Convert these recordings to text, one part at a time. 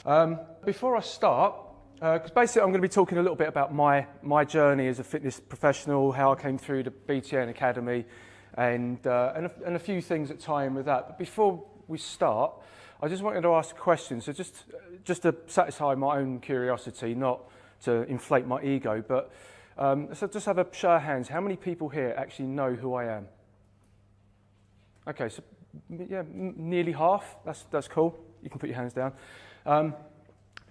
Before I start, because basically I'm going to be talking a little bit about my journey as a fitness professional, how I came through the BTN.Academy, and a few things that tie in with that. But before we start, I just wanted to ask a question. So just to satisfy my own curiosity, not to inflate my ego, but so just have a show of hands. How many people here actually know who I am? Okay, so yeah, nearly half. That's cool. You can put your hands down.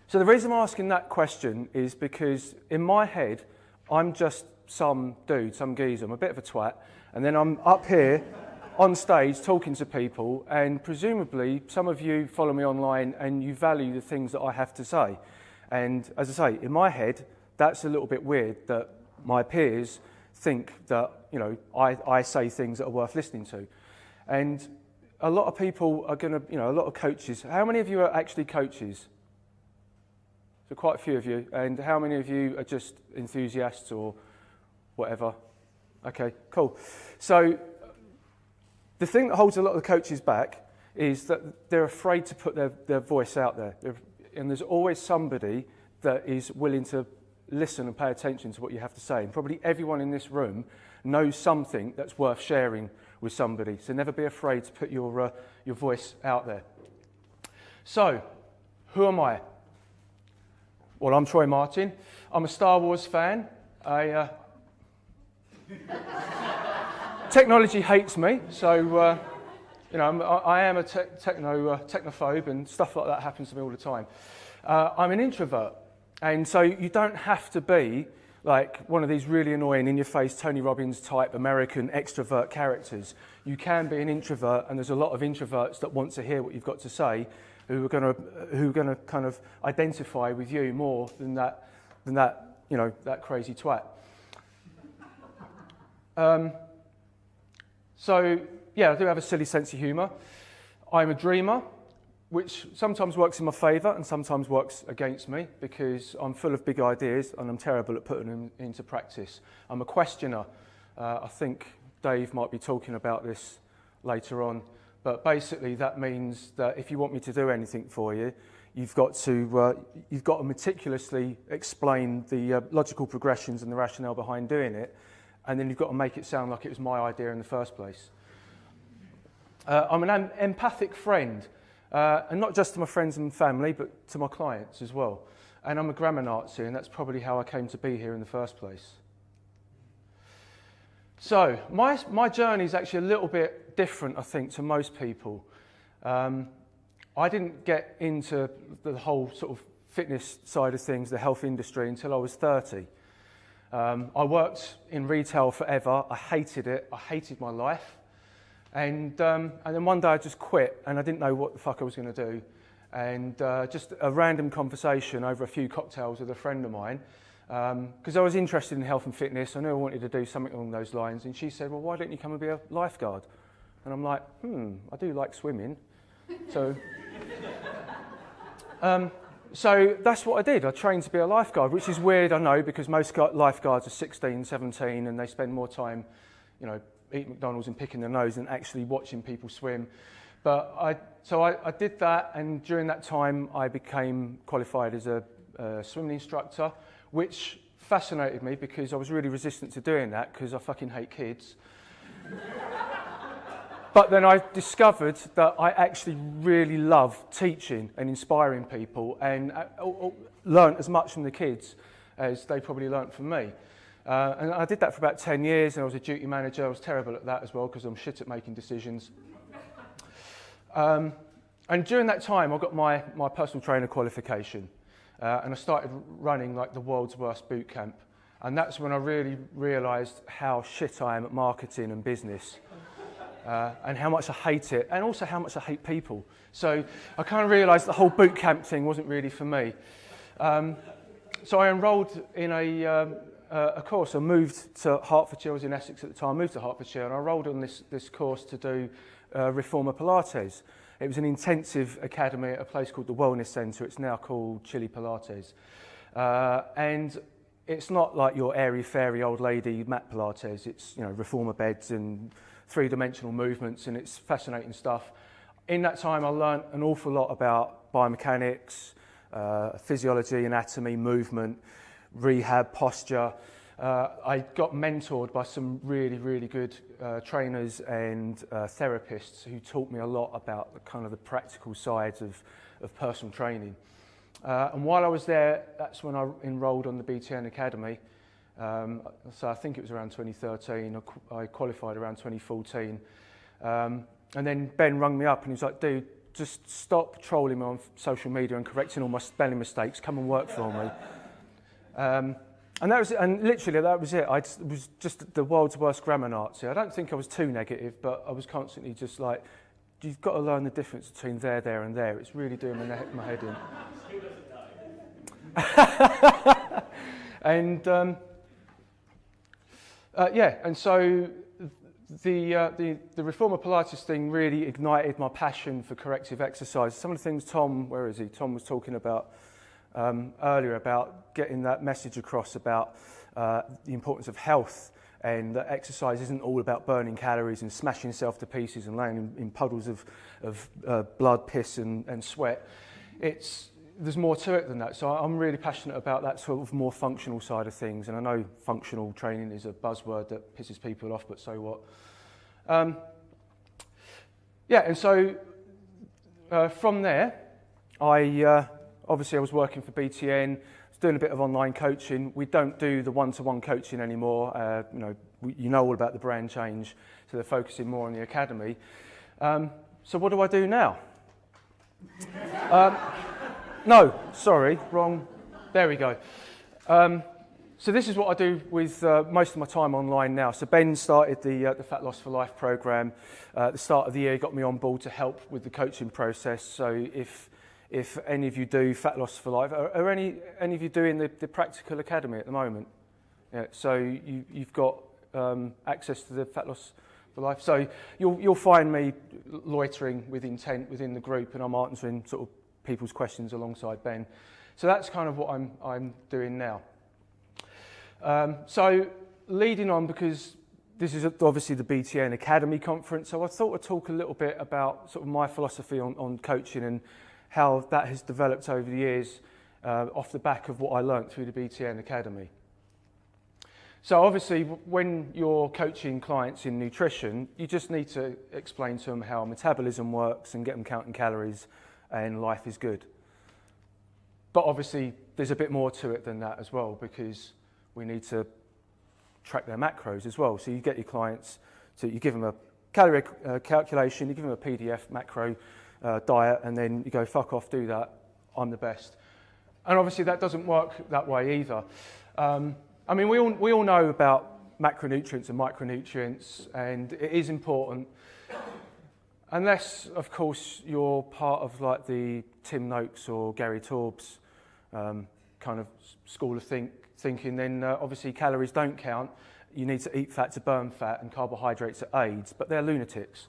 So the reason I'm asking that question is because in my head, I'm just some dude, some geezer. I'm a bit of a twat. And then I'm up here on stage talking to people, and presumably some of you follow me online and you value the things that I have to say. And as I say, in my head, that's a little bit weird that my peers think that, you know, I say things that are worth listening to. And a lot of people are going to, you know, a lot of coaches. How many of you are actually coaches? So quite a few of you. And how many of you are just enthusiasts or whatever? Okay, cool. So the thing that holds a lot of the coaches back is that they're afraid to put their voice out there. And there's always somebody that is willing to listen and pay attention to what you have to say. And probably everyone in this room knows something that's worth sharing with somebody. So never be afraid to put your voice out there. So, who am I? Well, I'm Troy Martin. I'm a Star Wars fan. Technology hates me, so you know, I am a technophobe, and stuff like that happens to me all the time. I'm an introvert, and so you don't have to be like one of these really annoying, in-your-face Tony Robbins type American extrovert characters. You can be an introvert, and there's a lot of introverts that want to hear what you've got to say, who are going to kind of identify with you more than that you know, that crazy twat. So yeah, I do have a silly sense of humour. I'm a dreamer, which sometimes works in my favour and sometimes works against me because I'm full of big ideas and I'm terrible at putting them into practice. I'm a questioner. I think Dave might be talking about this later on, but basically that means that if you want me to do anything for you, you've got to meticulously explain the logical progressions and the rationale behind doing it, and then you've got to make it sound like it was my idea in the first place. I'm an empathic friend. And not just to my friends and family, but to my clients as well. And I'm a grammar Nazi, and that's probably how I came to be here in the first place. So, my journey is actually a little bit different, I think, to most people. I didn't get into the whole sort of fitness side of things, the health industry, until I was 30. I worked in retail forever. I hated it. I hated my life. And then one day I just quit, and I didn't know what the fuck I was going to do. And just a random conversation over a few cocktails with a friend of mine, because I was interested in health and fitness. I knew I wanted to do something along those lines. And she said, well, why don't you come and be a lifeguard? And I'm like, I do like swimming. So that's what I did. I trained to be a lifeguard, which is weird, I know, because most lifeguards are 16, 17, and they spend more time, you know, eating McDonald's and picking their nose and actually watching people swim. But I did that, and during that time I became qualified as a swimming instructor, which fascinated me because I was really resistant to doing that because I fucking hate kids. But then I discovered that I actually really love teaching and inspiring people, and learned as much from the kids as they probably learnt from me. And I did that for about 10 years, and I was a duty manager. I was terrible at that as well because I'm shit at making decisions. And during that time, I got my personal trainer qualification, and I started running like the world's worst boot camp. And that's when I really realised how shit I am at marketing and business, and how much I hate it, and also how much I hate people. So I kind of realised the whole boot camp thing wasn't really for me. So I enrolled in a course. I moved to Hertfordshire. I was in Essex at the time. I moved to Hertfordshire, and I enrolled on this course to do Reformer Pilates. It was an intensive academy at a place called the Wellness Centre. It's now called Chili Pilates. And it's not like your airy-fairy old lady mat Pilates. It's, you know, reformer beds and three-dimensional movements, and it's fascinating stuff. In that time, I learnt an awful lot about biomechanics, physiology, anatomy, movement, rehab, posture. I got mentored by some really, really good trainers and therapists who taught me a lot about the kind of the practical sides of personal training. And while I was there, that's when I enrolled on the BTN.Academy. So I think it was around 2013. I qualified around 2014. And then Ben rung me up and he was like, dude, just stop trolling me on social media and correcting all my spelling mistakes. Come and work for me. And that was it. And literally that was it. It was just the world's worst grammar Nazi. I don't think I was too negative, but I was constantly just like, you've got to learn the difference between there, and there. It's really doing my head in. Who doesn't know? And and so the Reformer Pilates thing really ignited my passion for corrective exercise. Some of the things Tom was talking about earlier about getting that message across about the importance of health, and that exercise isn't all about burning calories and smashing yourself to pieces and laying in puddles of blood, piss and sweat. There's more to it than that. So I'm really passionate about that sort of more functional side of things. And I know functional training is a buzzword that pisses people off, but so what? And so from there, obviously I was working for BTN, was doing a bit of online coaching. We don't do the one-to-one coaching anymore. You know all about the brand change, so they're focusing more on the academy. So what do I do now? No, sorry, wrong. There we go. So this is what I do with most of my time online now. So Ben started the Fat Loss for Life program at the start of the year, got me on board to help with the coaching process. So if any of you do Fat Loss for Life, are any of you doing the Practical Academy at the moment? Yeah, so you've got access to the Fat Loss for Life. So you'll find me loitering with intent within the group, and I'm answering sort of people's questions alongside Ben. So that's kind of what I'm doing now. So leading on, because this is obviously the BTN.Academy conference, so I thought I'd talk a little bit about sort of my philosophy on coaching and how that has developed over the years off the back of what I learnt through the BTN.Academy. So obviously when you're coaching clients in nutrition, you just need to explain to them how metabolism works and get them counting calories and life is good. But obviously there's a bit more to it than that as well, because we need to track their macros as well. So you get your clients, so you give them a calorie calculation, you give them a PDF macro diet, and then you go, fuck off, do that, I'm the best. And obviously that doesn't work that way either. I mean, we all know about macronutrients and micronutrients, and it is important. Unless, of course, you're part of like the Tim Noakes or Gary Taubes kind of school of thinking, then obviously calories don't count. You need to eat fat to burn fat, and carbohydrates are aids, but they're lunatics.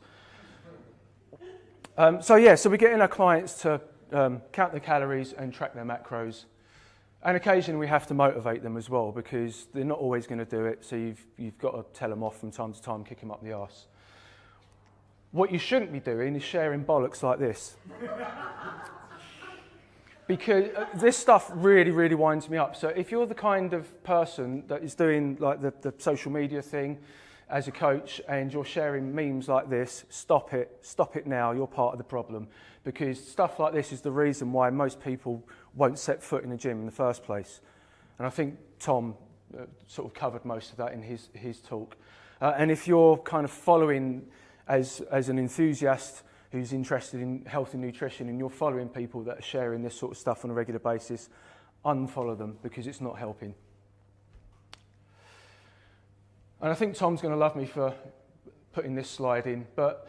So we're getting our clients to count their calories and track their macros. And occasionally we have to motivate them as well, because they're not always going to do it, so you've got to tell them off from time to time, kick them up the arse. What you shouldn't be doing is sharing bollocks like this. Because this stuff really, really winds me up. So if you're the kind of person that is doing like the social media thing as a coach, and you're sharing memes like this, stop it now, you're part of the problem. Because stuff like this is the reason why most people won't set foot in the gym in the first place. And I think Tom sort of covered most of that in his talk. And if you're kind of following as an enthusiast who's interested in health and nutrition, and you're following people that are sharing this sort of stuff on a regular basis, unfollow them, because it's not helping. And I think Tom's going to love me for putting this slide in, but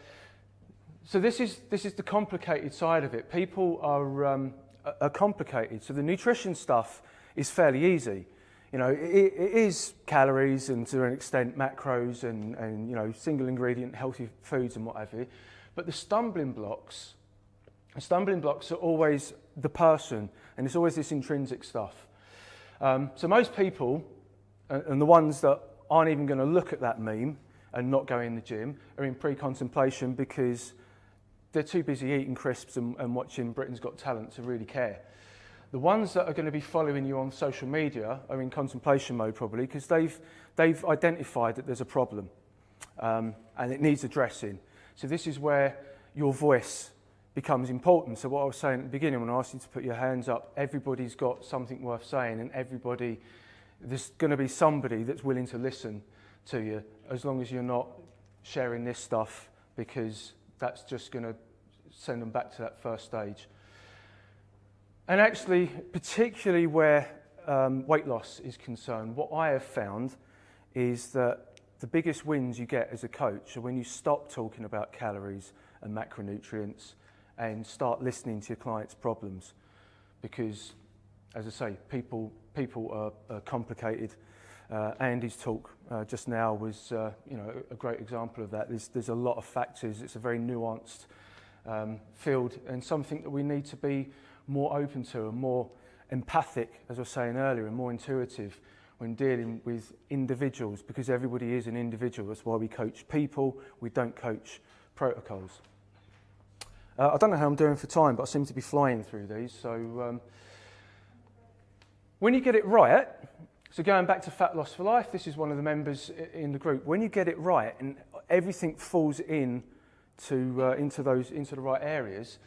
so this is the complicated side of it. People are complicated. So the nutrition stuff is fairly easy. You know, it is calories and to an extent macros and single ingredient healthy foods and what have you. But the stumbling blocks are always the person, and it's always this intrinsic stuff. So most people, and the ones that aren't even going to look at that meme and not go in the gym, are in pre-contemplation because they're too busy eating crisps and watching Britain's Got Talent to really care. The ones that are going to be following you on social media are in contemplation mode probably, because they've identified that there's a problem and it needs addressing. So this is where your voice becomes important. So what I was saying at the beginning when I asked you to put your hands up, everybody's got something worth saying, and there's going to be somebody that's willing to listen to you, as long as you're not sharing this stuff, because that's just going to send them back to that first stage. And actually, particularly where weight loss is concerned, what I have found is that the biggest wins you get as a coach are when you stop talking about calories and macronutrients and start listening to your clients' problems. Because, as I say, people are complicated. Andy's talk just now was a great example of that. There's a lot of factors. It's a very nuanced field, and something that we need to be more open to and more empathic, as I was saying earlier, and more intuitive when dealing with individuals, because everybody is an individual. That's why we coach people, we don't coach protocols. I don't know how I'm doing for time, but I seem to be flying through these. So when you get it right, so going back to Fat Loss for Life, this is one of the members in the group. When you get it right and everything falls into the right areas,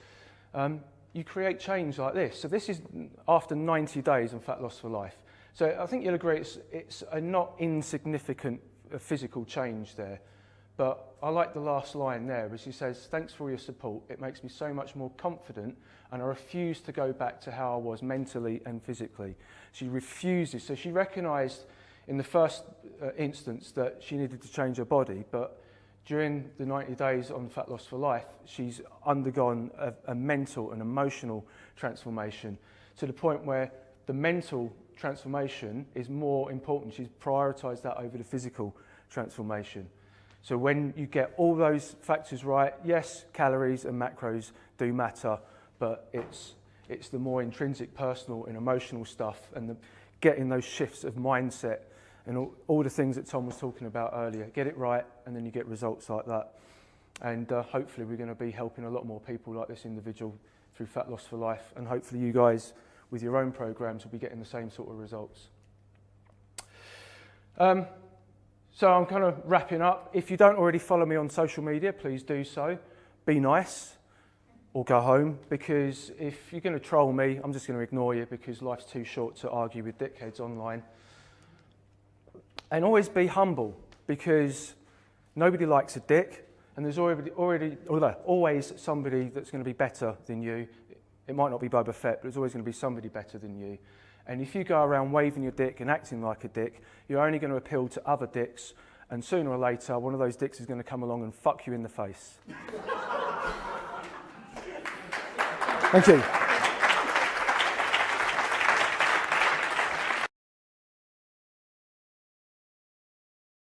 you create change like this. So this is after 90 days on Fat Loss for Life. So I think you'll agree it's a not insignificant physical change there. But I like the last line there, where she says, "Thanks for all your support. It makes me so much more confident, and I refuse to go back to how I was mentally and physically." She refuses. So she recognised in the first instance that she needed to change her body, but during the 90 days on Fat Loss for Life, she's undergone a mental and emotional transformation to the point where the mental transformation is more important. She's prioritised that over the physical transformation. So when you get all those factors right, yes, calories and macros do matter, but it's the more intrinsic, personal and emotional stuff, and getting those shifts of mindset and all the things that Tom was talking about earlier. Get it right, and then you get results like that. And hopefully we're going to be helping a lot more people like this individual through Fat Loss for Life, and hopefully you guys with your own programs will be getting the same sort of results. So I'm kind of wrapping up. If you don't already follow me on social media, please do so. Be nice or go home, because if you're going to troll me, I'm just going to ignore you, because life's too short to argue with dickheads online. And always be humble, because nobody likes a dick, and there's always somebody that's going to be better than you. It might not be Boba Fett, but there's always going to be somebody better than you. And if you go around waving your dick and acting like a dick, you're only going to appeal to other dicks, and sooner or later, one of those dicks is going to come along and fuck you in the face. Thank you.